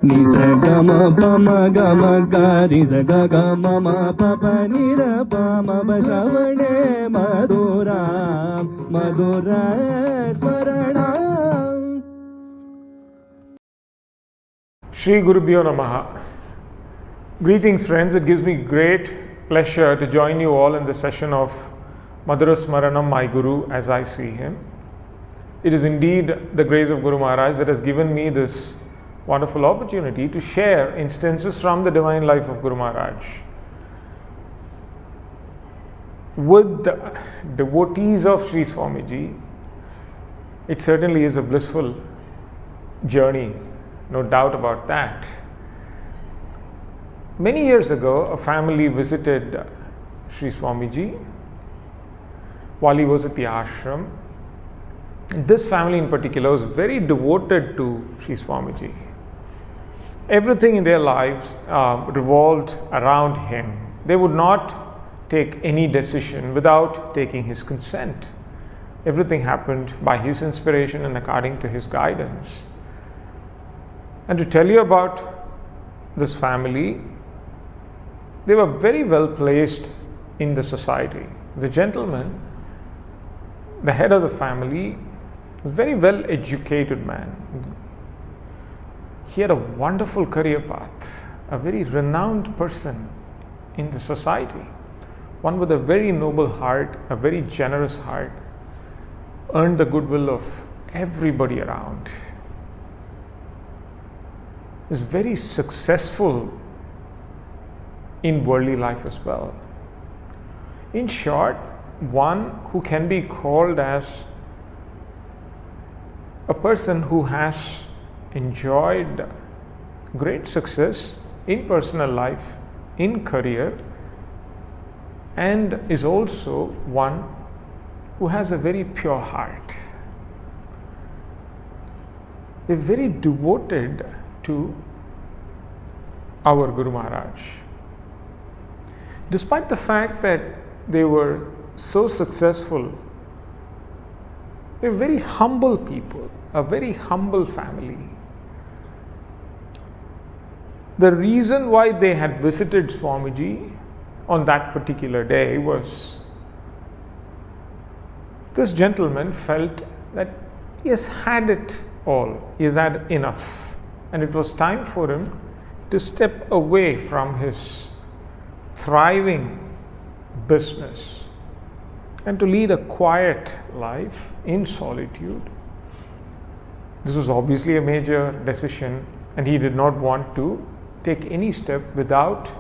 Nisagama pama gama gari sagama ma papa nira pama bashavane Madhuram Madhurasmaranam. Sri Gurubhyo Namaha. Greetings, friends. It gives me great pleasure to join you all in the session of Madhurasmaranam, my Guru, as I see him. It is indeed the grace of Guru Maharaj that has given me this wonderful opportunity to share instances from the divine life of Guru Maharaj with the devotees of Sri Swamiji. It certainly is a blissful journey, no doubt about that. Many years ago, a family visited Sri Swamiji while he was at the ashram. This family in particular was very devoted to Sri Swamiji. Everything in their lives revolved around him. They would not take any decision without taking his consent. Everything happened by his inspiration and according to his guidance. And to tell you about this family, they were very well placed in the society. The gentleman, the head of the family, a very well educated man. He had a wonderful career path, a very renowned person in the society, one with a very noble heart, a very generous heart, earned the goodwill of everybody around. Is very successful in worldly life as well. In short, one who can be called as a person who has enjoyed great success in personal life, in career, and is also one who has a very pure heart. They're very devoted to our Guru Maharaj. Despite the fact that they were so successful, they were very humble people, a very humble family. The reason why they had visited Swamiji on that particular day was this gentleman felt that he has had it all, he has had enough, and it was time for him to step away from his thriving business and to lead a quiet life in solitude. This was obviously a major decision, and he did not want to take any step without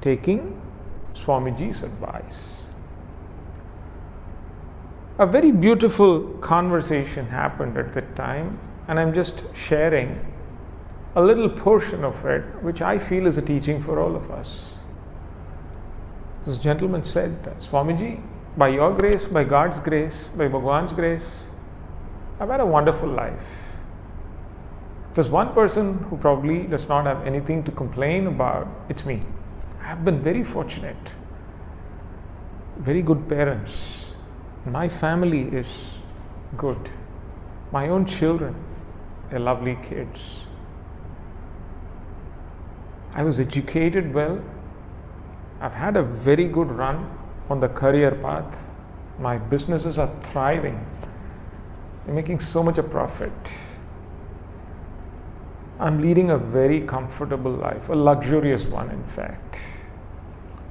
taking Swamiji's advice. A very beautiful conversation happened at that time, and I'm just sharing a little portion of it, which I feel is a teaching for all of us. This gentleman said, Swamiji, by your grace, by God's grace, by Bhagwan's grace, I've had a wonderful life. There's one person who probably does not have anything to complain about. It's me. I've been very fortunate. Very good parents. My family is good. My own children, they're lovely kids. I was educated well. I've had a very good run on the career path. My businesses are thriving. They're making so much a profit. I'm leading a very comfortable life, a luxurious one, in fact.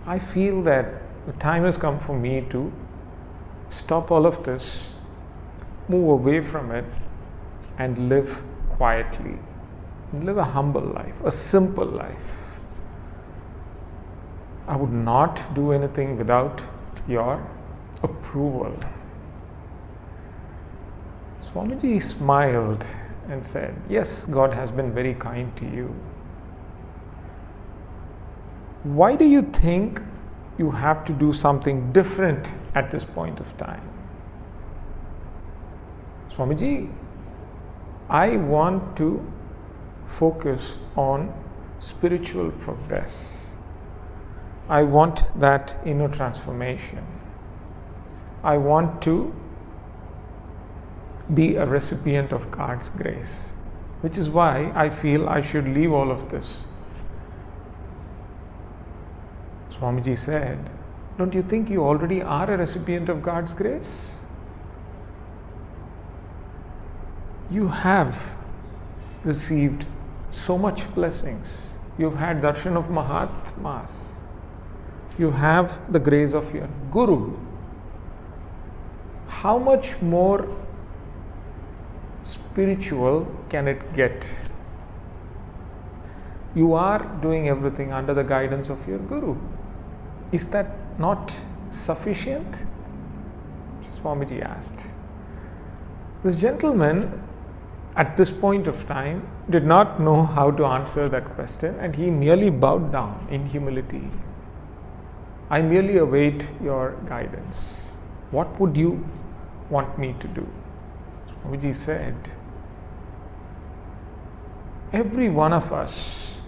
I feel that the time has come for me to stop all of this, move away from it, and live quietly. Live a humble life, a simple life. I would not do anything without your approval. Swamiji smiled and said, yes, God has been very kind to you. Why do you think you have to do something different at this point of time? Swamiji, I want to focus on spiritual progress. I want that inner transformation. I want to be a recipient of God's grace. which is why I feel I should leave all of this. Swamiji said, don't you think you already are a recipient of God's grace? You have received so much blessings. You've had darshan of Mahatmas. You have the grace of your Guru. How much more spiritual can it get? You are doing everything under the guidance of your Guru. Is that not sufficient? Swamiji asked. This gentleman at this point of time did not know how to answer that question, and he merely bowed down in humility. I merely await your guidance. What would you want me to do? Swamiji said, every one of us,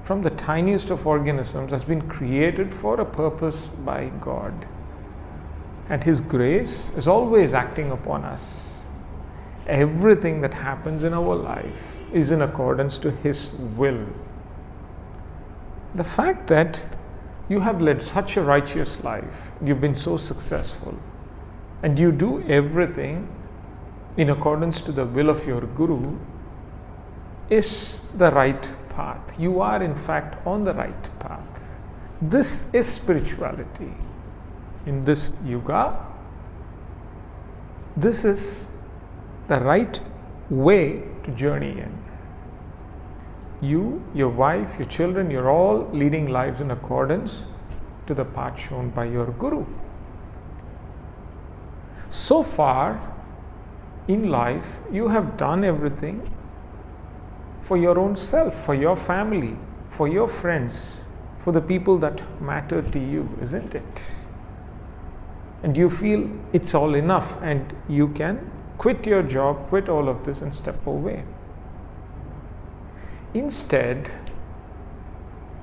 from the tiniest of organisms, has been created for a purpose by God. And His grace is always acting upon us. Everything that happens in our life is in accordance to His will. The fact that you have led such a righteous life, you've been so successful, and you do everything in accordance to the will of your Guru, is the right path. You are in fact on the right path. This is spirituality. In this yuga, this is the right way to journey in. You, your wife, your children, you're all leading lives in accordance to the path shown by your Guru. So far in life, you have done everything for your own self, for your family, for your friends, for the people that matter to you, isn't it? And you feel it's all enough and you can quit your job, quit all of this and step away. Instead,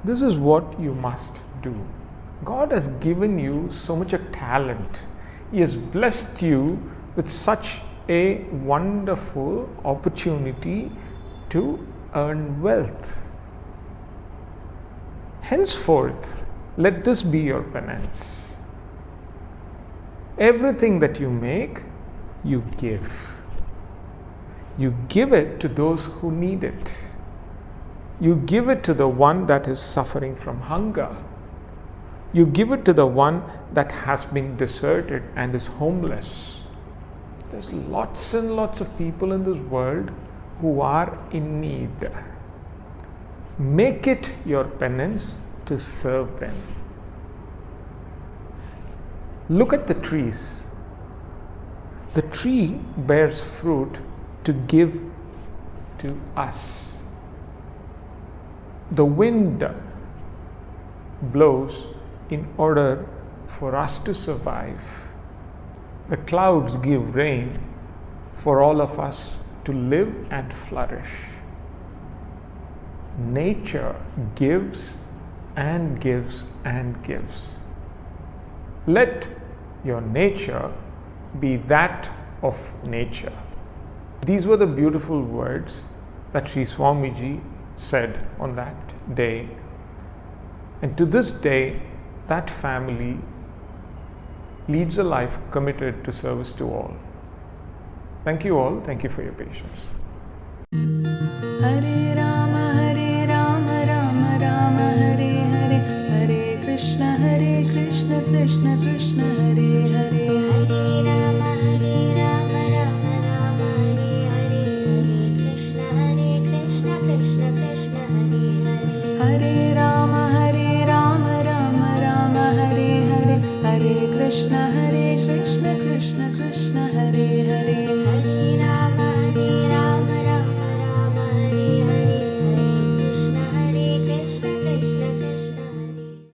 this is what you must do. God has given you so much of talent. He has blessed you with such a wonderful opportunity to earn wealth. Henceforth, let this be your penance. Everything that you make, you give. You give it to those who need it. You give it to the one that is suffering from hunger. You give it to the one that has been deserted and is homeless. There's lots and lots of people in this world who are in need. Make it your penance to serve them. Look at the trees. The tree bears fruit to give to us. The wind blows in order for us to survive. The clouds give rain for all of us to live and flourish. Nature gives and gives and gives. Let your nature be that of nature. These were the beautiful words that Sri Swamiji said on that day. And to this day, that family leads a life committed to service to all. Thank you all. Thank you for your patience. Hare Rama.